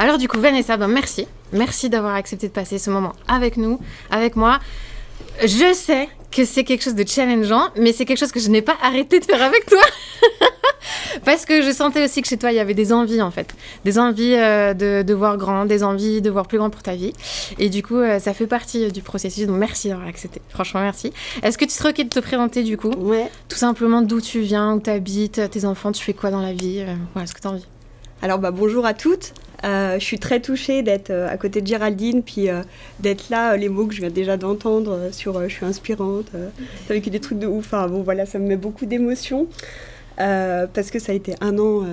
Alors du coup, Vanessa, merci. Merci d'avoir accepté de passer ce moment avec nous, avec moi. Je sais que c'est quelque chose de challengeant, mais c'est quelque chose que je n'ai pas arrêté de faire avec toi. Parce que je sentais aussi que chez toi, il y avait des envies, en fait. Des envies de voir grand, des envies de voir plus grand pour ta vie. Et du coup, ça fait partie du processus. Donc, merci d'avoir accepté. Franchement, merci. Est-ce que tu serais OK de te présenter, du coup ? Ouais. Tout simplement, d'où tu viens, où tu habites, tes enfants, tu fais quoi dans la vie ? Voilà, ce que tu as envie. Alors, bonjour à toutes. Je suis très touchée d'être à côté de Géraldine, puis d'être là, les mots que je viens déjà d'entendre sur « je suis inspirante », t'as vécu des trucs de ouf. Enfin, bon, voilà, ça me met beaucoup d'émotions. Parce que ça a été un an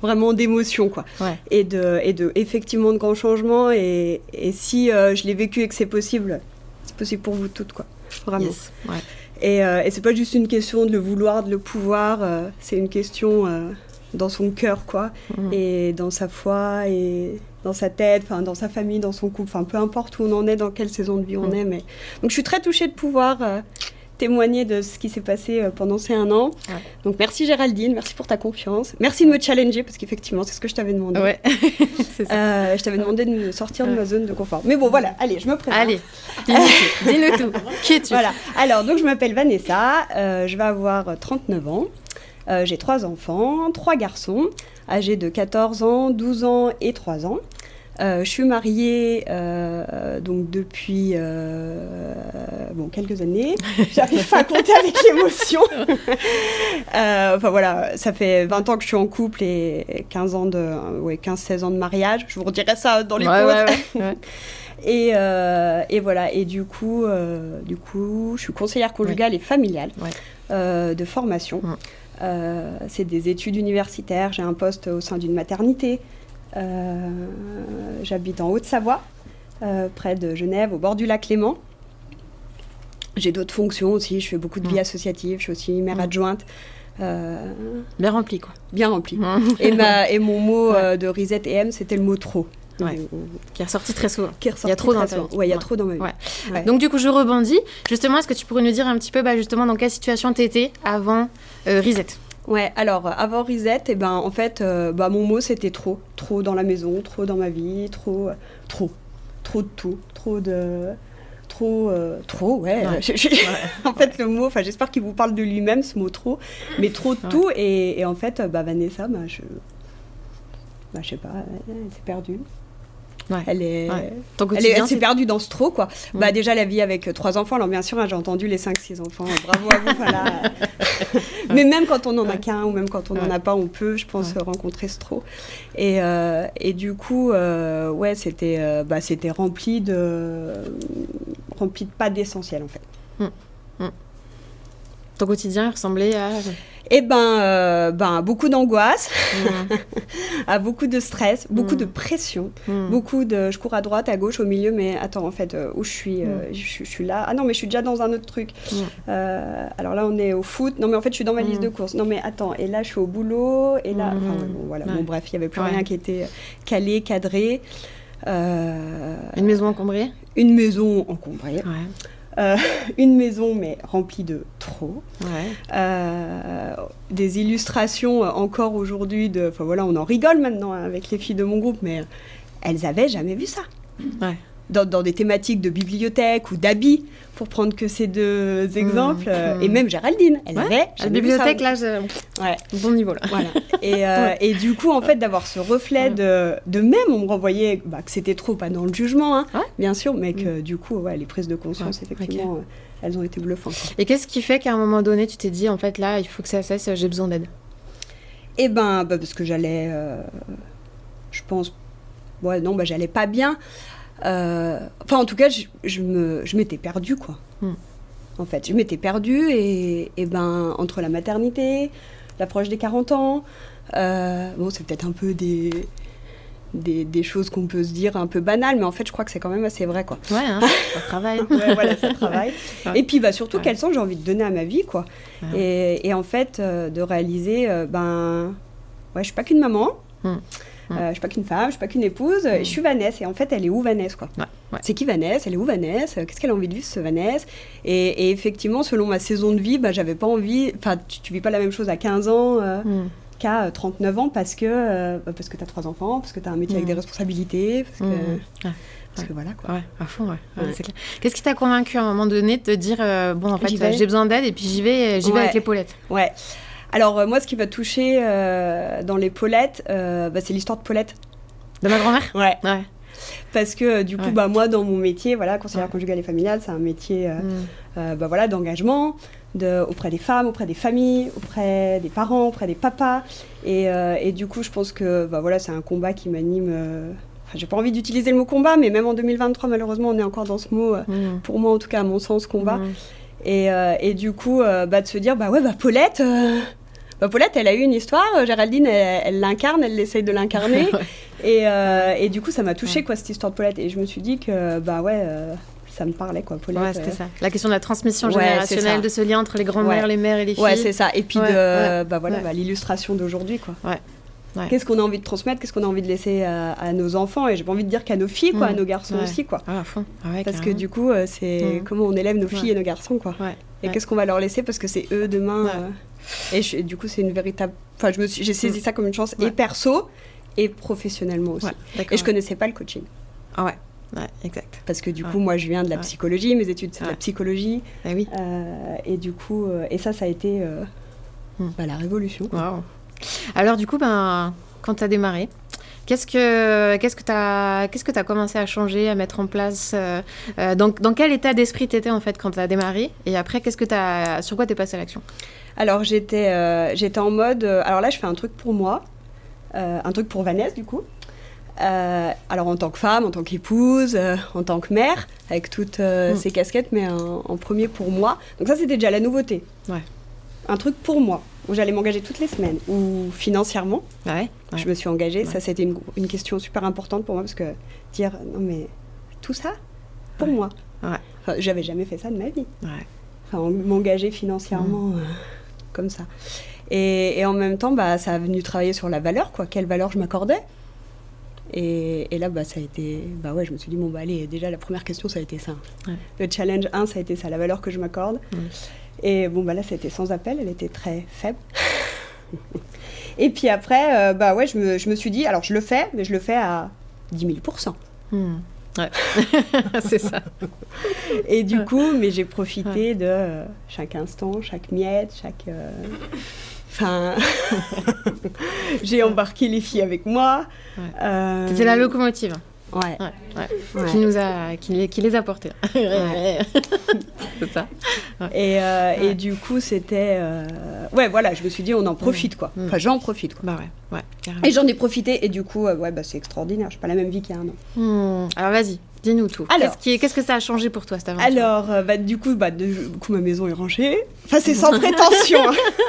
vraiment d'émotion, quoi. Ouais. Et de effectivement de grands changements. Et si je l'ai vécu et que c'est possible pour vous toutes, quoi. Vraiment. Yes. Ouais. Et c'est pas juste une question de le vouloir, de le pouvoir. C'est une question dans son cœur, quoi. Et dans sa foi, et dans sa tête, dans sa famille, dans son couple. Peu importe où on en est, dans quelle saison de vie on est. Mais... Donc je suis très touchée de pouvoir... témoigner de ce qui s'est passé pendant ces 1 an. Ouais. Donc merci Géraldine, merci pour ta confiance. Merci de me challenger, parce qu'effectivement, c'est ce que je t'avais demandé. Ouais, c'est ça. Je t'avais demandé de me sortir de ma zone de confort. Mais bon, voilà, allez, je me présente. Allez, dis-nous tout. Qui es-tu ? Voilà, alors, donc je m'appelle Vanessa, je vais avoir 39 ans. J'ai 3 enfants, 3 garçons, âgés de 14 ans, 12 ans et 3 ans. Je suis mariée donc depuis quelques années. J'arrive pas à compter avec l'émotion. Voilà, ça fait 20 ans que je suis en couple et 15-16 ans de mariage. Je vous redirai ça dans les pauses. Ouais. Et voilà, et du coup, je suis conseillère conjugale et familiale de formation. C'est des études universitaires. J'ai un poste au sein d'une maternité. J'habite en Haute-Savoie, près de Genève, au bord du lac Léman. J'ai d'autres fonctions aussi, je fais beaucoup de vie associative, je suis aussi mère adjointe. Bien rempli, quoi. Bien rempli. Et mon mot de Risette et M, c'était le mot trop. Ouais. Qui est ressorti très souvent. Il y a trop dans ta vie. Ouais, il y a trop dans ma vie. Ouais. Donc du coup, je rebondis. Justement, est-ce que tu pourrais nous dire un petit peu justement dans quelle situation tu étais avant Risette ? Ouais, alors avant Risette, en fait, mon mot c'était trop. Trop dans la maison, trop dans ma vie, trop de tout, trop, ouais. En fait, le mot, j'espère qu'il vous parle de lui-même, ce mot trop, mais trop de tout. Et en fait, Vanessa, je sais pas, elle s'est perdue. Ouais. Elle s'est perdue dans ce trop, quoi. Déjà, la vie avec 3 enfants. Alors, bien sûr, j'ai entendu les 5-6 enfants. Bravo à vous, voilà. Mais même quand on n'en a qu'un, ou même quand on n'en a pas, on peut, je pense, rencontrer ce trop. Et du coup, c'était rempli de pas d'essentiel, en fait. Ton quotidien ressemblait à... beaucoup d'angoisse, à beaucoup de stress, beaucoup de pression, beaucoup de... Je cours à droite, à gauche, au milieu, mais attends, en fait, où je suis je suis là. Ah non, mais je suis déjà dans un autre truc. Alors là, on est au foot. Non, mais en fait, je suis dans ma liste de courses. Non, mais attends, et là, je suis au boulot, et là... bref, il n'y avait plus rien qui était calé, cadré. Une maison encombrée ? Une maison encombrée. Ouais. Une maison, mais remplie de trop. Des illustrations encore aujourd'hui de... on en rigole maintenant avec les filles de mon groupe, mais elles n'avaient jamais vu ça. Ouais. Dans des thématiques de bibliothèque ou d'habits, pour prendre que ces 2 exemples. Et même Géraldine, elle avait jamais vu ça. La bibliothèque, là, bon niveau, là. Voilà. Et du coup, en fait, d'avoir ce reflet de même, on me renvoyait que c'était trop, pas dans le jugement, bien sûr, mais que du coup, les prises de conscience, effectivement, elles ont été bluffantes. Et qu'est-ce qui fait qu'à un moment donné, tu t'es dit, en fait, là, il faut que ça cesse, j'ai besoin d'aide ? Parce que j'allais, je pense, j'allais pas bien. En tout cas, je m'étais perdue, quoi. En fait, je m'étais perdue et entre la maternité, l'approche des 40 ans, c'est peut-être un peu des choses qu'on peut se dire un peu banales, mais en fait, je crois que c'est quand même assez vrai, quoi. Ouais, ça travaille. Ça travaille. Et puis, surtout, quel sens j'ai envie de donner à ma vie, quoi. Et en fait, de réaliser, je suis pas qu'une maman. Je suis pas qu'une femme, je suis pas qu'une épouse, je suis Vanessa. Et en fait, elle est où Vanessa, quoi. C'est qui Vanessa ? Elle est où Vanessa ? Qu'est-ce qu'elle a envie de vivre, ce Vanessa ? Et effectivement, selon ma saison de vie, j'avais pas envie... tu vis pas la même chose à 15 ans qu'à 39 ans parce que tu as 3 enfants, parce que tu as un métier avec des responsabilités, parce que voilà quoi. Ouais, à fond, c'est clair. Qu'est-ce qui t'a convaincu à un moment donné de te dire bon, en fait, j'ai besoin d'aide et puis j'y vais avec l'épaulette? Ouais. Alors, moi, ce qui m'a touchée dans l'épaulette, c'est l'histoire de Paulette. De ma grand-mère? Ouais. Parce que du coup, moi, dans mon métier, conseillère conjugale et familiale, c'est un métier d'engagement auprès des femmes, auprès des familles, auprès des parents, auprès des papas. Et du coup, je pense que c'est un combat qui m'anime. J'ai pas envie d'utiliser le mot combat, mais même en 2023, malheureusement, on est encore dans ce mot, pour moi, en tout cas, à mon sens, combat. Et du coup, de se dire, Paulette... Paulette, elle a eu une histoire, Géraldine, elle l'incarne, elle essaye de l'incarner. Et du coup, ça m'a touchée, cette histoire de Paulette. Et je me suis dit que, ça me parlait, Paulette. Ouais, c'était ça. La question de la transmission générationnelle, de ce lien entre les grands-mères, les mères et les filles. Ouais, c'est ça. Et puis, l'illustration d'aujourd'hui, quoi. Ouais. Qu'est-ce qu'on a envie de transmettre, qu'est-ce qu'on a envie de laisser à nos enfants, et j'ai pas envie de dire qu'à nos filles, à nos garçons aussi, quoi. À fond. Parce que du coup, c'est comment on élève nos filles et nos garçons, quoi. Et qu'est-ce qu'on va leur laisser, parce que c'est eux demain. Et du coup, c'est une véritable. Enfin, j'ai saisi ça comme une chance, et perso, et professionnellement aussi. Et je connaissais pas le coaching. Ah ouais. Ouais, exact. Parce que du coup, moi, je viens de la psychologie, mes études, c'est de la psychologie. Oui. Et du coup, ça a été la révolution. Wow. Alors du coup, quand tu as démarré, qu'est-ce que tu as commencé à changer, à mettre en place dans quel état d'esprit tu étais en fait quand tu as démarré? Et après, sur quoi tu es passé à l'action? Alors j'étais en mode... alors là, je fais un truc pour moi, un truc pour Vanessa du coup. Alors en tant que femme, en tant qu'épouse, en tant que mère, avec toutes ces casquettes, mais en premier pour moi. Donc ça, c'était déjà la nouveauté. Ouais. Un truc pour moi, où j'allais m'engager toutes les semaines, ou financièrement, je me suis engagée. Ça, c'était une question super importante pour moi, parce que dire, non mais, tout ça, pour moi. Enfin, j'avais jamais fait ça de ma vie. Enfin, m'engager financièrement, comme ça. Et en même temps, ça a venu travailler sur la valeur, quoi. Quelle valeur je m'accordais. Et là, ça a été... je me suis dit, allez, déjà, la première question, ça a été ça. Le challenge 1, ça a été ça, la valeur que je m'accorde. Et là, ça a été sans appel, elle était très faible. Et puis après, je me suis dit, alors je le fais, mais je le fais à 10 000%. Ouais, c'est ça. Et du coup, mais j'ai profité de chaque instant, chaque miette, Enfin, j'ai embarqué les filles avec moi. C'était la locomotive. Ouais. Qui les a portées. C'est ça. Et du coup, c'était... je me suis dit, on en profite, quoi. Enfin, j'en profite, quoi. Carrément. Et j'en ai profité, et du coup, c'est extraordinaire. Je n'ai pas la même vie qu'il y a un an. Alors, vas-y, dis-nous tout. Alors, qu'est-ce que ça a changé pour toi, cette aventure? Alors, du coup, ma maison est rangée. Enfin, c'est sans prétention.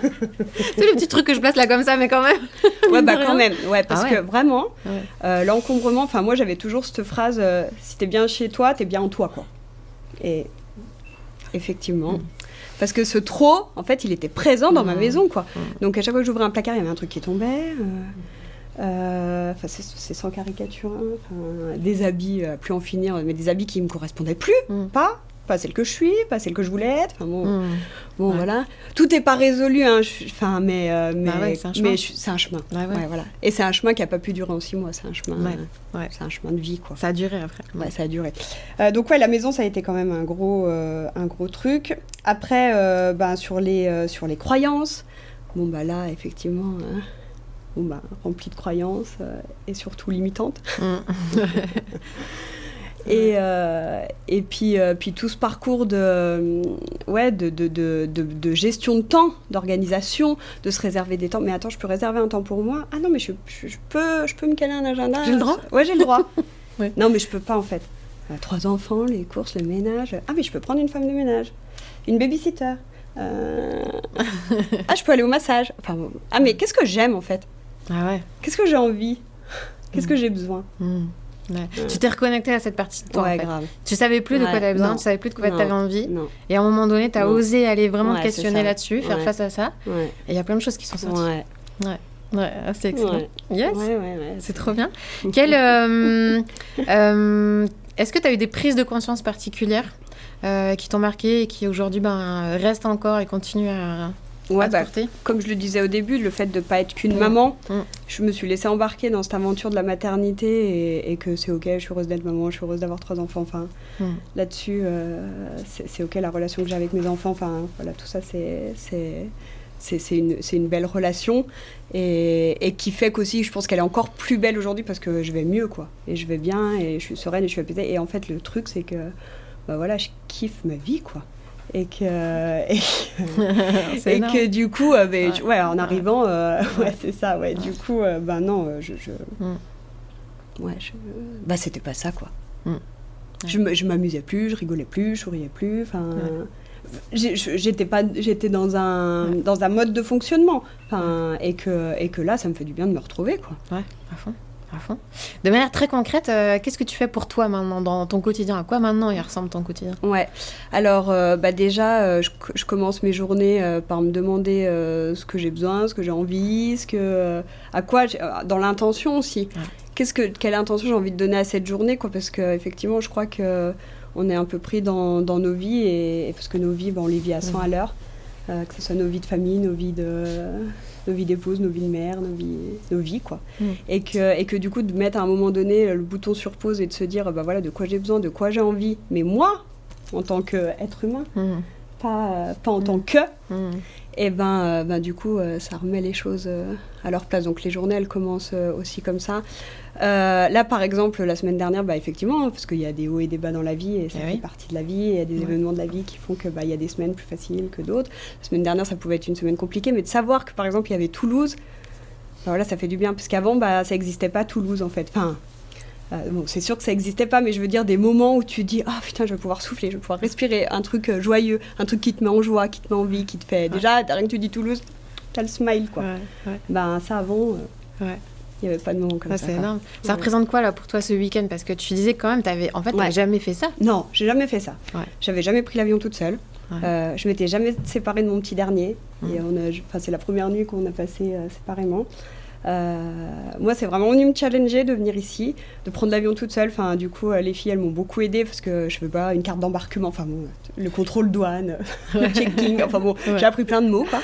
C'est le petit truc que je place là comme ça, mais quand même. Quand même. Ouais, parce que vraiment, l'encombrement... Enfin, moi, j'avais toujours cette phrase, si t'es bien chez toi, t'es bien en toi, quoi. Et effectivement... Parce que ce trop, en fait, il était présent dans ma maison, quoi. Donc, à chaque fois que j'ouvrais un placard, il y avait un truc qui tombait. C'est sans caricature. Des habits, plus en finir, mais des habits qui ne me correspondaient plus. Pas celle que je suis, pas celle que je voulais être. Voilà. Tout n'est pas résolu, hein. C'est un chemin. Voilà. Et c'est un chemin qui n'a pas pu durer en 6 mois. C'est un chemin, c'est un chemin de vie, quoi. Ça a duré après. Ouais, ça a duré. Donc la maison, ça a été quand même un gros truc. Après, sur les croyances, là, effectivement, rempli de croyances et surtout limitantes. Et puis tout ce parcours de gestion de temps, d'organisation, de se réserver des temps. Mais attends, je peux réserver un temps pour moi? Ah non, mais je peux me caler un agenda. J'ai le droit? Ouais, j'ai le droit. Non, mais je peux pas en fait. 3 enfants, les courses, le ménage. Ah, mais je peux prendre une femme de ménage, une babysitter. Ah, je peux aller au massage. Enfin, mais qu'est-ce que j'aime en fait? Ah ouais. Qu'est-ce que j'ai envie? Qu'est-ce que j'ai besoin? Tu t'es reconnectée à cette partie de toi, en fait. Grave. Tu savais plus de quoi tu avais besoin, tu savais plus de quoi tu avais envie. Et à un moment donné, tu as osé aller vraiment te questionner là-dessus, faire face à ça. Et il y a plein de choses qui sont sorties. C'est excellent. Yes. C'est trop bien. Est-ce que tu as eu des prises de conscience particulières qui t'ont marqué et qui aujourd'hui restent encore et continuent Ouais, comme je le disais au début, le fait de ne pas être qu'une maman, je me suis laissée embarquer dans cette aventure de la maternité et que c'est ok, je suis heureuse d'être maman, je suis heureuse d'avoir 3 enfants. Enfin, là-dessus, c'est ok la relation que j'ai avec mes enfants. Enfin, voilà, tout ça, c'est une belle relation et qui fait qu'aussi, je pense qu'elle est encore plus belle aujourd'hui parce que je vais mieux, quoi. Et je vais bien et je suis sereine et je suis apaisée. Et en fait, le truc, c'est que voilà, je kiffe ma vie, quoi. Et que du coup en arrivant c'est ça, du coup non, c'était pas ça, quoi. Je m'amusais plus, je rigolais plus, je souriais plus, enfin j'étais dans un mode de fonctionnement, enfin et que là ça me fait du bien de me retrouver, quoi. À fond. De manière très concrète, qu'est-ce que tu fais pour toi maintenant dans ton quotidien? À quoi maintenant il ressemble ton quotidien? Ouais, alors déjà, je commence mes journées par me demander ce que j'ai besoin, ce que j'ai envie, à quoi, dans l'intention aussi. Quelle intention j'ai envie de donner à cette journée, quoi, parce qu'effectivement, je crois qu'on est un peu pris dans nos vies, et parce que nos vies, on les vit à 100 à l'heure, que ce soit nos vies de famille, nos vies d'épouse, nos vies de mère, nos vies, quoi. Et que du coup, de mettre à un moment donné le bouton sur pause et de se dire, voilà, de quoi j'ai besoin, de quoi j'ai envie, mais moi, en tant qu'être humain, pas en tant que, et du coup, ça remet les choses à leur place. Donc les journées, elles commencent aussi comme ça. Là, par exemple, la semaine dernière, effectivement, parce qu'il y a des hauts et des bas dans la vie, et ça fait partie de la vie, et il y a des événements de la vie qui font que il y a des semaines plus faciles que d'autres. La semaine dernière, ça pouvait être une semaine compliquée, mais de savoir que, par exemple, il y avait Toulouse, voilà, ça fait du bien, parce qu'avant, ça n'existait pas, Toulouse, en fait. Enfin, c'est sûr que ça n'existait pas, mais je veux dire des moments où tu dis « Ah, putain, je vais pouvoir souffler, je vais pouvoir respirer, un truc joyeux, un truc qui te met en joie, qui te met en vie, qui te fait... » Déjà, rien que tu dis Toulouse, t'as le smile, quoi. Ça, avant... Il n'y avait pas de moment comme ça. C'est énorme. Ça représente quoi, là, pour toi, ce week-end? Parce que tu disais quand même, t'as jamais fait ça. Non, j'ai jamais fait ça. J'avais jamais pris l'avion toute seule. Je m'étais jamais séparée de mon petit dernier. Et c'est la première nuit qu'on a passée séparément. Moi, c'est vraiment venu me challenger de venir ici, de prendre l'avion toute seule. Enfin, du coup, les filles, elles m'ont beaucoup aidée parce que je veux pas une carte d'embarquement. Enfin bon, le contrôle douane, le checking. Enfin bon, j'ai appris plein de mots, quoi.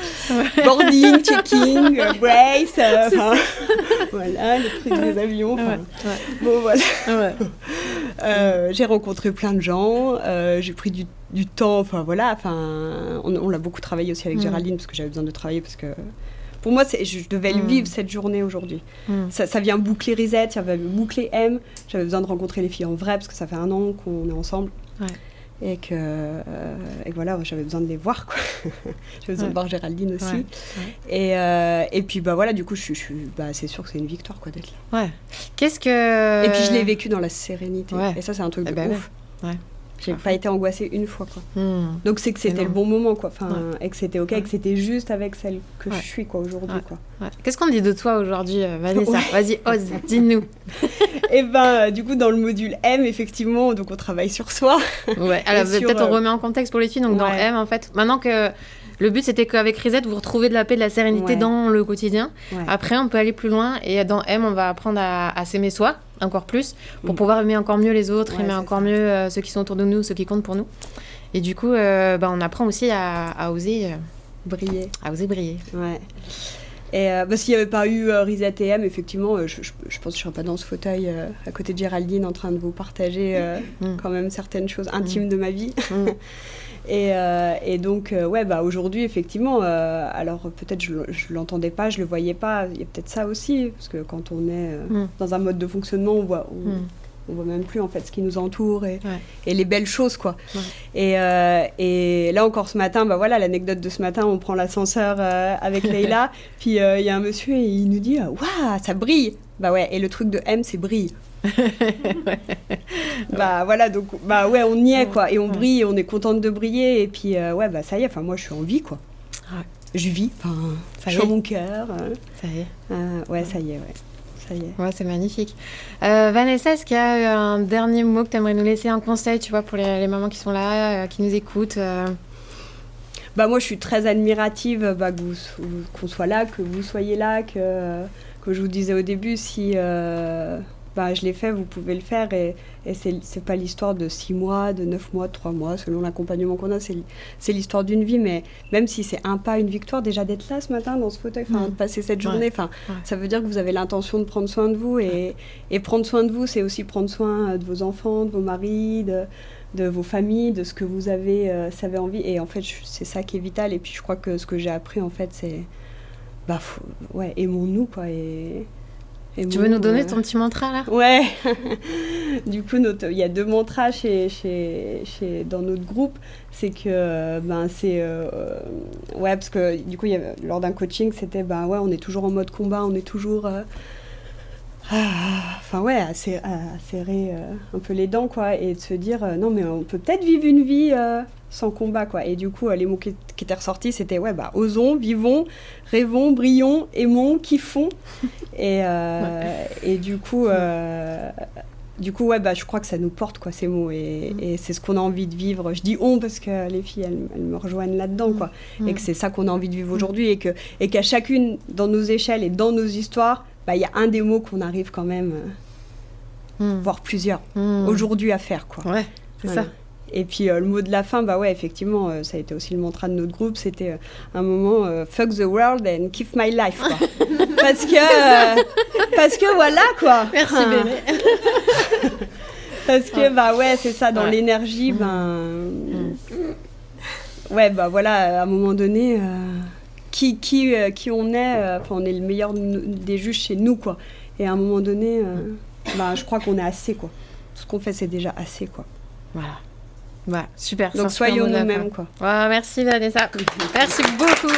Boarding, checking, brace. Voilà, le truc des avions. Bon, voilà. J'ai rencontré plein de gens. J'ai pris du temps. Enfin voilà. Enfin, on l'a beaucoup travaillé aussi avec Géraldine parce que j'avais besoin de travailler parce que. Pour moi, je devais le vivre cette journée aujourd'hui. Ça vient boucler Reset, ça vient boucler M. J'avais besoin de rencontrer les filles en vrai parce que ça fait 1 an qu'on est ensemble. Et voilà, j'avais besoin de les voir, quoi. J'avais besoin de voir Géraldine aussi. Et puis voilà, du coup, c'est sûr que c'est une victoire, quoi, d'être là. Et puis je l'ai vécu dans la sérénité. Et ça, c'est un truc de ouf. J'ai pas été angoissée une fois, quoi. Donc c'est que c'était le bon moment, quoi. Enfin, et que c'était ok, et que c'était juste avec celle que je suis, quoi, aujourd'hui, quoi. Qu'est-ce qu'on dit de toi aujourd'hui, Vanessa? Vas-y, ose, dis-nous. Et du coup, dans le module M, effectivement, donc on travaille sur soi. Alors peut-être on remet en contexte pour les filles. Donc dans M, en fait, maintenant que le but c'était qu'avec Reset, vous retrouvez de la paix, de la sérénité dans le quotidien. Après, on peut aller plus loin. Et dans M, on va apprendre à s'aimer soi encore plus pour pouvoir aimer encore mieux les autres, aimer encore mieux ceux qui sont autour de nous, ceux qui comptent pour nous. Et du coup, on apprend aussi à oser briller. Et s'il n'y avait pas eu Reset et M, effectivement, je pense que je ne serais pas dans ce fauteuil à côté de Géraldine en train de vous partager quand même certaines choses intimes de ma vie. Et donc, aujourd'hui, effectivement, alors peut-être je ne l'entendais pas, je ne le voyais pas, il y a peut-être ça aussi, parce que quand on est dans un mode de fonctionnement, on voit même plus en fait ce qui nous entoure et les belles choses, quoi. Et là encore ce matin, l'anecdote de ce matin, on prend l'ascenseur avec Leïla, puis il y a un monsieur et il nous dit « Waouh, ça brille !» et le truc de M, c'est brille. Voilà, donc on y est, quoi, et on brille, on est contente de briller, et puis ça y est, moi je suis en vie, quoi. Je vis, je suis dans mon cœur. Ça y est. Ça y est, ça y est. Ouais, c'est magnifique. Vanessa, est-ce qu'il y a un dernier mot que tu aimerais nous laisser, un conseil, tu vois, pour les mamans qui sont là, qui nous écoutent moi je suis très admirative qu'on soit là, que vous soyez là, que je vous disais au début, si bah, je l'ai fait, vous pouvez le faire. Et c'est pas l'histoire de 6 mois, de 9 mois, de 3 mois, selon l'accompagnement qu'on a. C'est l'histoire d'une vie. Mais même si c'est un pas, une victoire, déjà d'être là ce matin dans ce fauteuil, de passer cette journée, ça veut dire que vous avez l'intention de prendre soin de vous. Et prendre soin de vous, c'est aussi prendre soin de vos enfants, de vos maris, de vos familles, de ce que vous avez envie. Et en fait, c'est ça qui est vital. Et puis, je crois que ce que j'ai appris, en fait, c'est... aimons-nous, quoi. Tu veux nous donner ton petit mantra, là ? Ouais. Du coup, il y a 2 mantras dans notre groupe. C'est que, parce que, du coup, lors d'un coaching, c'était, on est toujours en mode combat, on est toujours... à serrer un peu les dents, quoi, et de se dire non, mais on peut peut-être vivre une vie sans combat, quoi. Et du coup, les mots qui étaient ressortis, c'était osons, vivons, rêvons, brillons, aimons, kiffons. Et du coup, je crois que ça nous porte, quoi, ces mots, et c'est ce qu'on a envie de vivre. Je dis on parce que les filles, elles me rejoignent là-dedans, quoi, et que c'est ça qu'on a envie de vivre aujourd'hui, et qu'à chacune, dans nos échelles et dans nos histoires, il y a un des mots qu'on arrive quand même, voire plusieurs, aujourd'hui à faire, quoi. Ouais, c'est ça. Et puis le mot de la fin, effectivement, ça a été aussi le mantra de notre groupe, c'était un moment fuck the world and keep my life, quoi. parce que voilà, quoi. Merci, Béné. Parce que c'est ça, dans l'énergie, à un moment donné, qui on est, on est le meilleur des juges chez nous, quoi. Et à un moment donné, je crois qu'on est assez, quoi. Ce qu'on fait, c'est déjà assez, quoi. Voilà, super. Donc soyons nous-mêmes, quoi. Merci, Vanessa. Merci beaucoup.